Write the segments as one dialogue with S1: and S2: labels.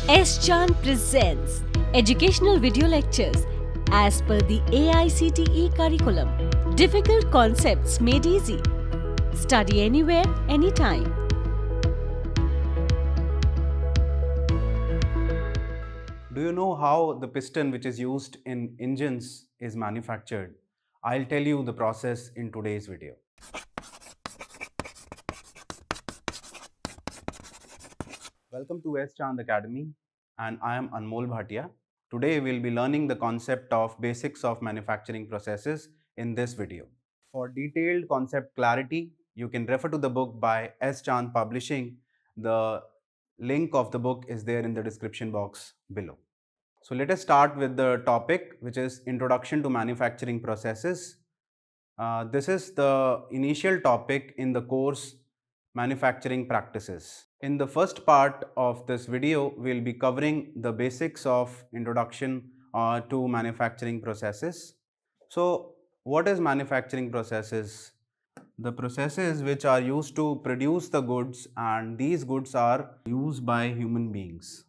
S1: S. Chan presents educational video lectures as per the AICTE curriculum. Difficult concepts made easy. Study anywhere, anytime.
S2: Do you know how the piston which is used in engines is manufactured? I'll tell you the process in today's video. Welcome to S. Chand Academy and I am Anmol Bhatia. Today we'll be learning the concept of basics of manufacturing processes in this video. For detailed concept clarity, you can refer to the book by S. Chand Publishing. The link of the book is there in the description box below. So let us start with the topic, which is Introduction to Manufacturing Processes. This is the initial topic in the course Manufacturing Practices. In the first part of this video, we'll be covering the basics of introduction to manufacturing processes. So what is manufacturing processes? The processes which are used to produce the goods, and these goods are used by human beings.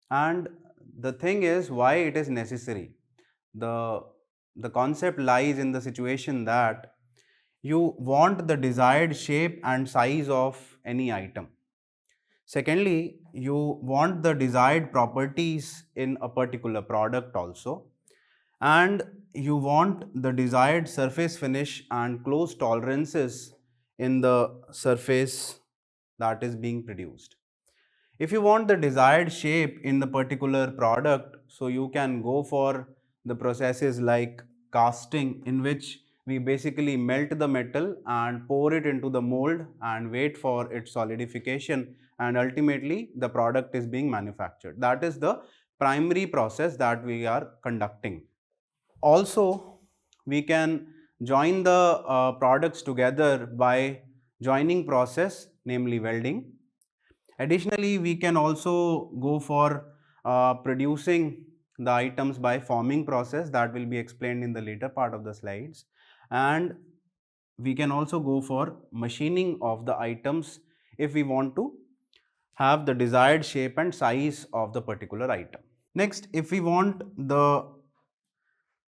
S2: And the thing is why it is necessary. The concept lies in the situation that you want the desired shape and size of any item. Secondly, you want the desired properties in a particular product also, and you want the desired surface finish and close tolerances in the surface that is being produced. If you want the desired shape in the particular product, so you can go for the processes like casting, in which we basically melt the metal and pour it into the mold and wait for its solidification, and ultimately the product is being manufactured. That is the primary process that we are conducting. Also, we can join the products together by joining process, namely welding. Additionally, we can also go for producing the items by forming process, that will be explained in the later part of the slides, and we can also go for machining of the items if we want to have the desired shape and size of the particular item. Next, if we want the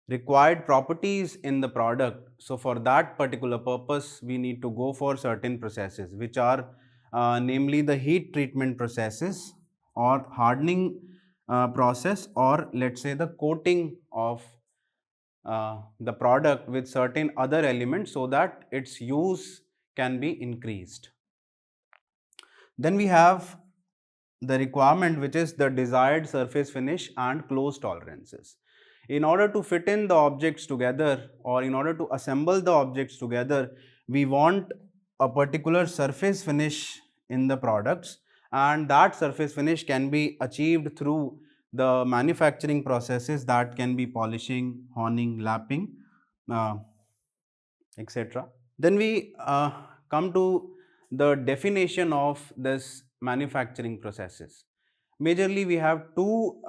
S2: required properties in the product, so for that particular purpose we need to go for certain processes, which are namely the heat treatment processes or hardening process, or let's say the coating of the product with certain other elements so that its use can be increased. Then we have the requirement, which is the desired surface finish and close tolerances. In order to fit in the objects together, or in order to assemble the objects together, we want a particular surface finish in the products, and that surface finish can be achieved through the manufacturing processes, that can be polishing, honing, lapping, uh, etc. Then we come to the definition of this manufacturing processes. Majorly, we have two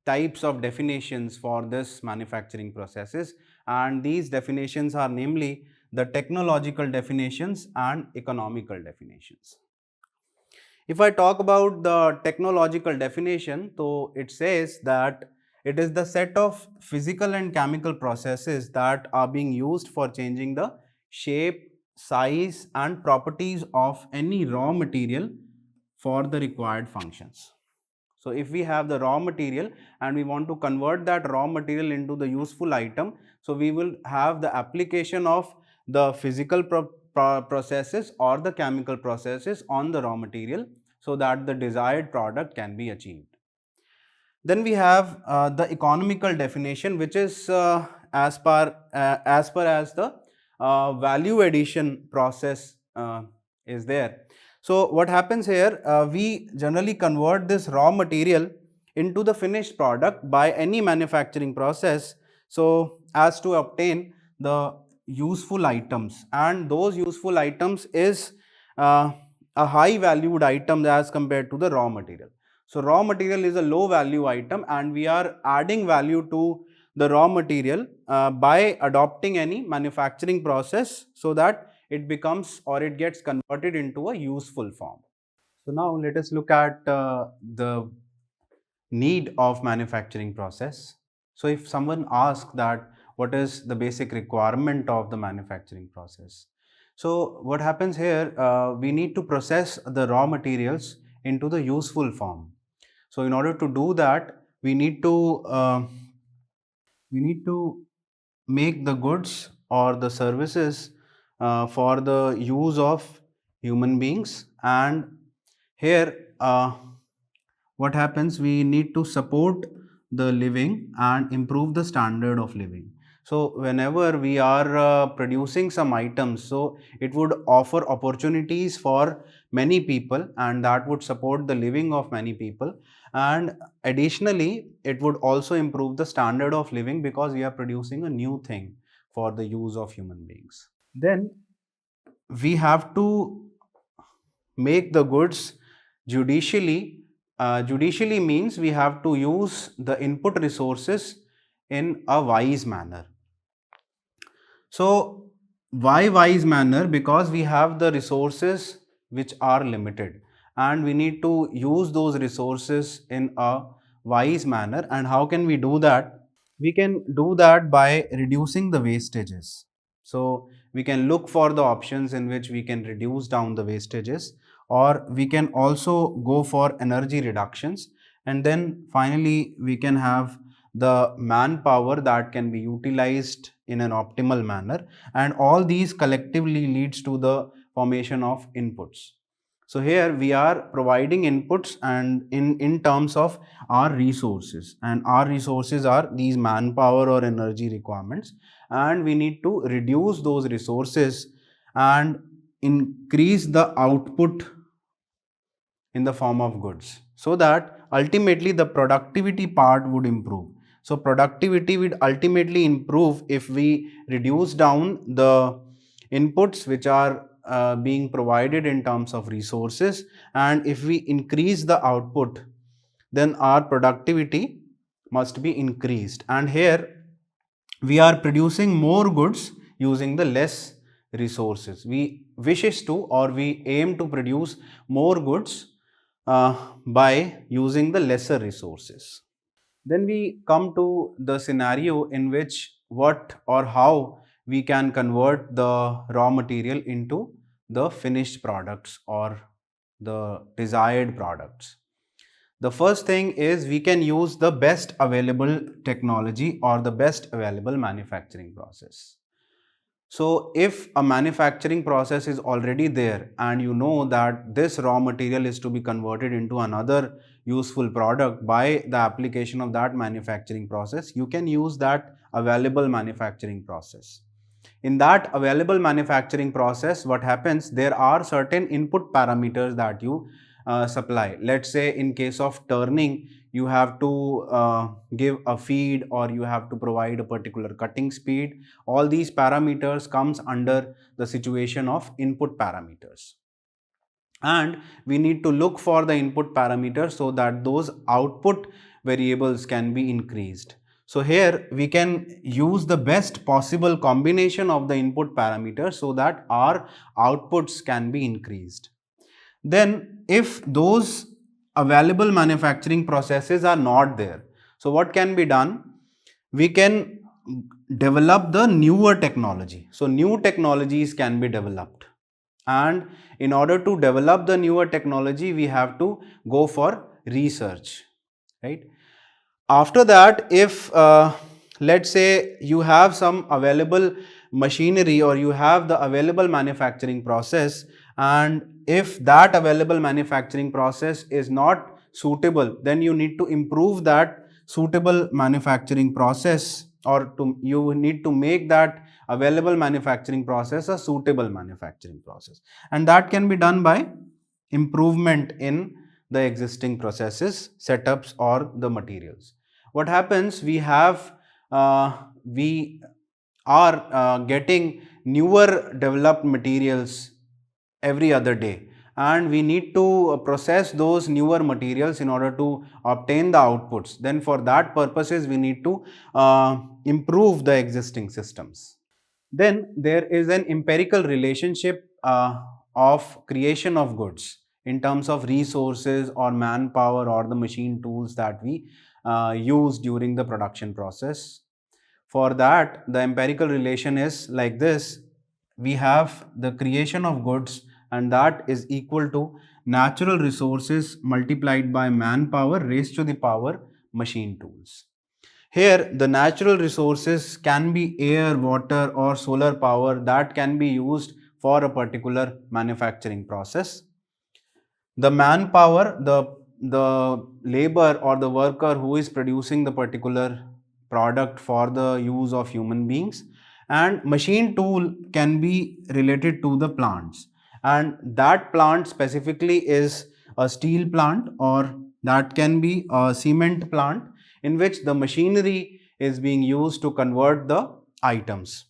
S2: types of definitions for this manufacturing processes, and these definitions are namely the technological definitions and economical definitions. If I talk about the technological definition, so it says that it is the set of physical and chemical processes that are being used for changing the shape, size and properties of any raw material for the required functions. So if we have the raw material and we want to convert that raw material into the useful item, so we will have the application of the physical processes or the chemical processes on the raw material so that the desired product can be achieved. Then we have the economical definition, which is as the value addition process is there. So what happens here, we generally convert this raw material into the finished product by any manufacturing process, so as to obtain the useful items, and those useful items is a high valued item as compared to the raw material. So raw material is a low value item, and we are adding value to the raw material by adopting any manufacturing process so that it becomes or it gets converted into a useful form. So now let us look at the need of manufacturing process. So if someone asks that what is the basic requirement of the manufacturing process? So what happens here, we need to process the raw materials into the useful form. So in order to do that, we need to make the goods or the services for the use of human beings. And here what happens, we need to support the living and improve the standard of living. So whenever we are producing some items, so it would offer opportunities for many people, and that would support the living of many people. And additionally, it would also improve the standard of living because we are producing a new thing for the use of human beings. Then we have to make the goods judicially. Judicially means we have to use the input resources in a wise manner. So why wise manner? Because we have the resources which are limited, and we need to use those resources in a wise manner. And how can we do that? We can do that by reducing the wastages. So we can look for the options in which we can reduce down the wastages, or we can also go for energy reductions. And then finally we can have the manpower that can be utilized in an optimal manner, and all these collectively leads to the formation of inputs. So here we are providing inputs and in terms of our resources, and our resources are these manpower or energy requirements, and we need to reduce those resources and increase the output in the form of goods, so that ultimately the productivity part would improve. So productivity would ultimately improve if we reduce down the inputs which are being provided in terms of resources, and if we increase the output, then our productivity must be increased. And here we are producing more goods using the less resources. We wishes to, or we aim to produce more goods by using the lesser resources. Then we come to the scenario in which what or how we can convert the raw material into the finished products or the desired products. The first thing is we can use the best available technology or the best available manufacturing process. So if a manufacturing process is already there and you know that this raw material is to be converted into another useful product by the application of that manufacturing process, you can use that available manufacturing process. In that available manufacturing process, what happens, there are certain input parameters that you supply. Let's say in case of turning, you have to give a feed, or you have to provide a particular cutting speed. All these parameters comes under the situation of input parameters, and we need to look for the input parameters so that those output variables can be increased. So here we can use the best possible combination of the input parameters so that our outputs can be increased. Then if those available manufacturing processes are not there, so what can be done? We can develop the newer technology. So new technologies can be developed, and in order to develop the newer technology, we have to go for research, right? After that, if let's say you have some available machinery, or you have the available manufacturing process, and if that available manufacturing process is not suitable, then you need to improve that suitable manufacturing process, or you need to make that available manufacturing process a suitable manufacturing process, and that can be done by improvement in the existing processes, setups, or the materials. What happens, we are getting newer developed materials every other day, and we need to process those newer materials in order to obtain the outputs. Then for that purposes, we need to improve the existing systems. Then there is an empirical relationship of creation of goods. in terms of resources or manpower or the machine tools that we use during the production process. For that, the empirical relation is like this. We have the creation of goods, and that is equal to natural resources multiplied by manpower raised to the power machine tools. Here, the natural resources can be air, water, or solar power that can be used for a particular manufacturing process. The manpower, the labor or the worker who is producing the particular product for the use of human beings, and machine tool can be related to the plants, and that plant specifically is a steel plant, or that can be a cement plant in which the machinery is being used to convert the items.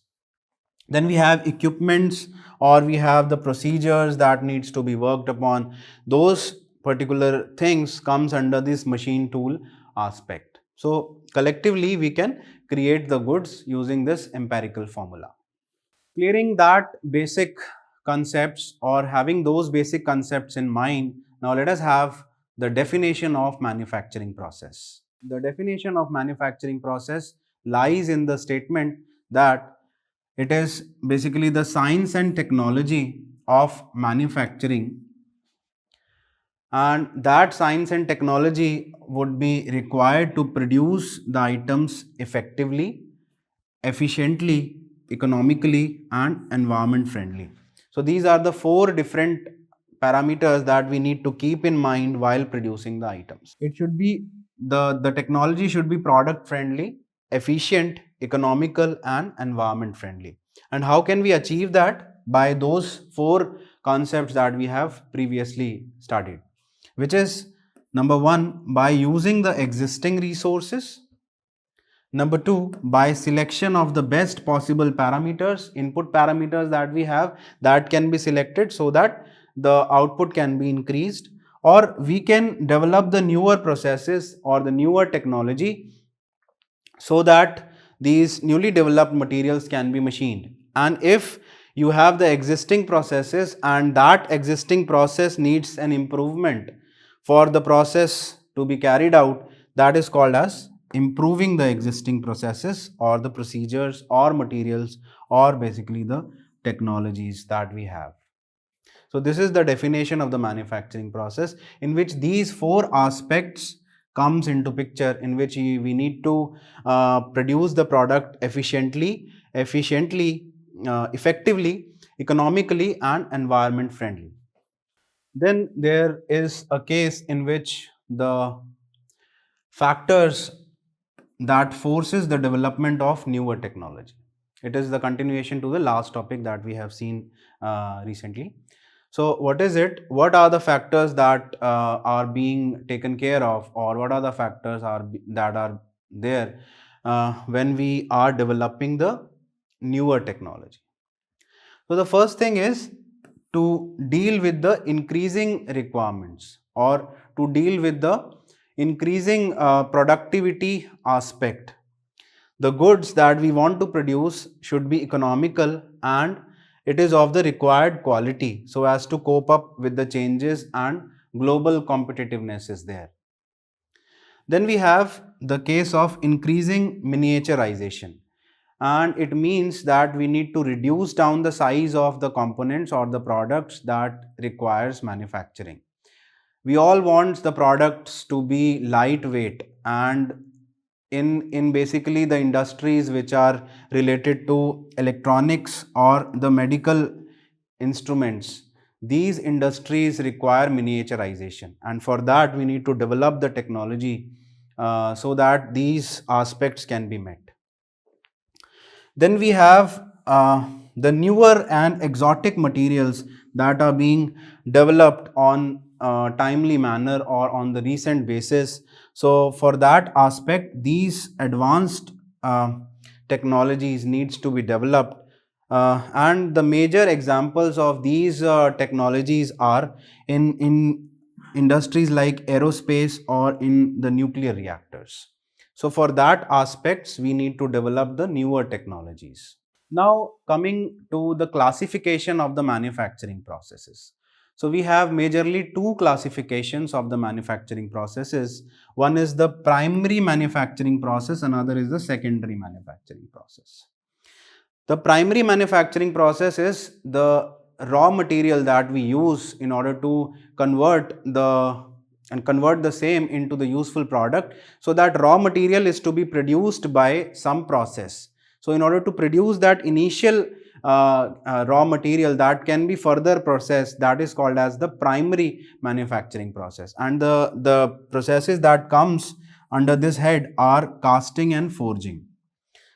S2: Then we have equipments, or we have the procedures that needs to be worked upon. Those particular things comes under this machine tool aspect. So collectively we can create the goods using this empirical formula. Clearing that basic concepts, or having those basic concepts in mind, now let us have the definition of manufacturing process. The definition of manufacturing process lies in the statement that it is basically the science and technology of manufacturing, and that science and technology would be required to produce the items effectively, efficiently, economically, and environment friendly. So these are the four different parameters that we need to keep in mind while producing the items. It should be the technology should be product friendly, efficient, economical, and environment friendly. And how can we achieve that? By those four concepts that we have previously studied, which is number one, by using the existing resources. Number two, by selection of the best possible parameters, input parameters that we have, that can be selected so that the output can be increased, or we can develop the newer processes or the newer technology so that these newly developed materials can be machined. And if you have the existing processes and that existing process needs an improvement for the process to be carried out, that is called as improving the existing processes or the procedures or materials or basically the technologies that we have. So this is the definition of the manufacturing process, in which these four aspects comes into picture, in which we need to produce the product efficiently, effectively, economically, and environment friendly. Then there is a case in which the factors that forces the development of newer technology. It is the continuation to the last topic that we have seen recently. So what is it? What are the factors that are being taken care of, or what are the factors that are there when we are developing the newer technology? So the first thing is to deal with the increasing requirements, or to deal with the increasing productivity aspect. The goods that we want to produce should be economical and it is of the required quality so as to cope up with the changes, and global competitiveness is there. Then we have the case of increasing miniaturization, and it means that we need to reduce down the size of the components or the products that requires manufacturing. We all want the products to be lightweight, and in basically the industries which are related to electronics or the medical instruments, these industries require miniaturization, and for that we need to develop the technology so that these aspects can be met. Then we have the newer and exotic materials that are being developed on timely manner or on the recent basis. So for that aspect, these advanced technologies needs to be developed, and the major examples of these technologies are in industries like aerospace or in the nuclear reactors. So for that aspects, we need to develop the newer technologies. Now coming to the classification of the manufacturing processes. So we have majorly two classifications of the manufacturing processes. One is the primary manufacturing process, another is the secondary manufacturing process. The primary manufacturing process is the raw material that we use in order to convert the same into the useful product. So that raw material is to be produced by some process. So in order to produce that initial raw material that can be further processed, that is called as the primary manufacturing process. And the processes that comes under this head are casting and forging.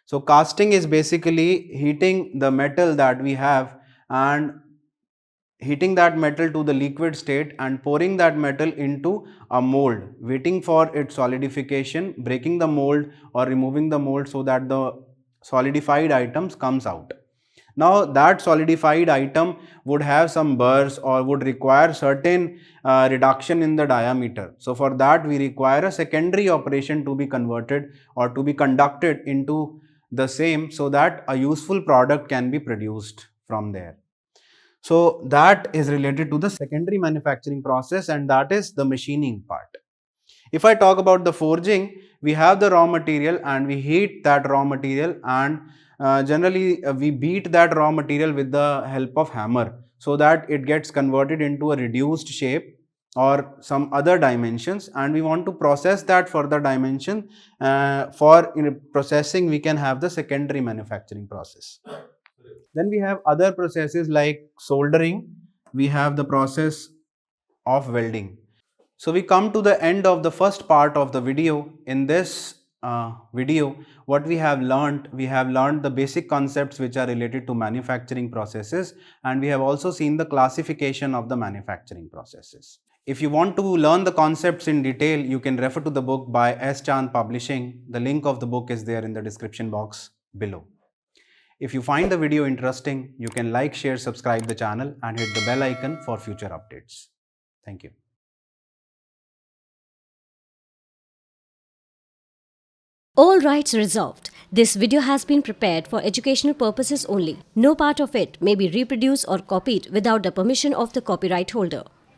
S2: So casting is basically heating the metal that we have and heating that metal to the liquid state and pouring that metal into a mold, waiting for its solidification, breaking the mold or removing the mold so that the solidified items comes out. Now that solidified item would have some burrs or would require certain reduction in the diameter. So for that we require a secondary operation to be converted or to be conducted into the same so that a useful product can be produced from there. So that is related to the secondary manufacturing process, and that is the machining part. If I talk about the forging, we have the raw material and we heat that raw material, and generally we beat that raw material with the help of hammer so that it gets converted into a reduced shape or some other dimensions, and we want to process that further dimension. For processing we can have the secondary manufacturing process. Then we have other processes like soldering, we have the process of welding. So we come to the end of the first part of the video. In this video, what we have learned the basic concepts which are related to manufacturing processes, and we have also seen the classification of the manufacturing processes. If you want to learn the concepts in detail, you can refer to the book by S. Chand Publishing. The link of the book is there in the description box below. If you find the video interesting, you can like, share, subscribe the channel and hit the bell icon for future updates. Thank you.
S1: All rights reserved. This video has been prepared for educational purposes only. No part of it may be reproduced or copied without the permission of the copyright holder.